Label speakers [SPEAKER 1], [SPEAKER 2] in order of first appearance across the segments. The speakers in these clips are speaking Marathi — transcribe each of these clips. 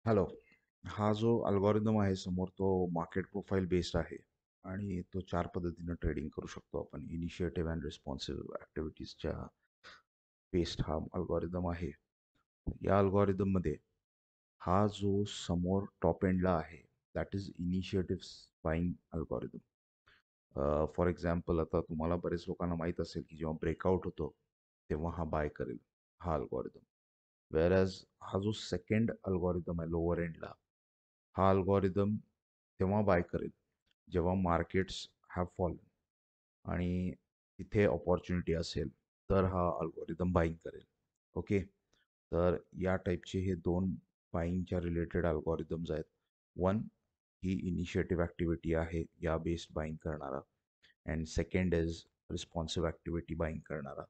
[SPEAKER 1] हॅलो. हा जो अल्गोरिदम आहे समोर तो मार्केट प्रोफाईल बेस्ड आहे आणि तो 4 पद्धतीनं ट्रेडिंग करू शकतो आपण. इनिशिएटिव्ह अँड रिस्पॉन्सिव्ह ॲक्टिव्हिटीजच्या बेस्ड हा अल्गोरिदम आहे. या अल्गोरिदममध्ये हा जो समोर टॉप एंडला आहे that is initiative buying algorithm. For example आता तुम्हाला बरेच लोकांना माहीत असेल की जेव्हा ब्रेकआउट होतो तेव्हा हा बाय करेल हा अल्गोरिदम. वेअरॅज हा जो सेकंड अल्गोरिदम आहे लोअर एंडला हा अल्गोरिदम तेव्हा बाय करेल जेव्हा मार्केट्स हॅव फॉलन आणि तिथे अपॉर्च्युनिटी असेल तर हा अल्गोरिदम बाईंग करेल. ओके. तर या टाईपचे हे दोन बाईंगच्या रिलेटेड अल्गोरिदम्स आहेत. वन ही इनिशिएटिव्ह ॲक्टिव्हिटी आहे या बेस्ड बाईंग करणारा and second is responsive activity buying करणारा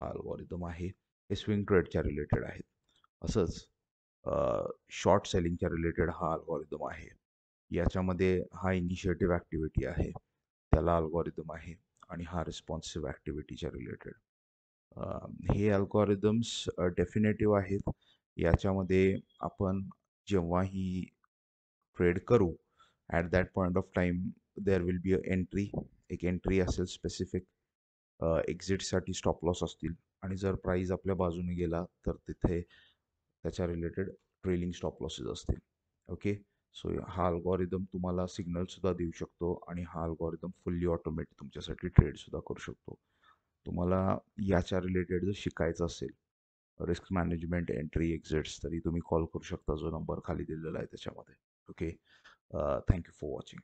[SPEAKER 1] हा अल्गोरिदम आहे. हे स्विंग ट्रेडच्या रिलेटेड आहेत. असंच शॉर्ट सेलिंगच्या रिलेटेड हा अल्गोरिदम आहे. याच्यामध्ये हा इनिशिएटिव्ह ॲक्टिव्हिटी आहे त्याला अल्गोरिदम आहे आणि हा रिस्पॉन्सिव्ह ॲक्टिव्हिटीच्या रिलेटेड. हे अल्गोरिदम्स डेफिनेटिव्ह आहेत. याच्यामध्ये आपण जेव्हाही ट्रेड करू at that point of time there will be a entry. एक एंट्री असेल स्पेसिफिक. एक्झिटसाठी स्टॉप लॉस असतील आणि जर प्राईज आपल्या बाजूने गेला तर तिथे त्याच्या रिलेटेड ट्रेलिंग स्टॉप लॉसेस असतील. ओके. सो हा अल्गोरिदम तुम्हाला सिग्नलसुद्धा देऊ शकतो आणि हा अल्गोरिदम फुल्ली ऑटोमॅटिक तुमच्यासाठी ट्रेडसुद्धा करू शकतो. तुम्हाला याच्या रिलेटेड जर शिकायचं असेल रिस्क मॅनेजमेंट एंट्री एक्झिट्स तरी तुम्ही कॉल करू शकता जो नंबर खाली दिलेला आहे त्याच्यामध्ये. ओके. Thank you for watching.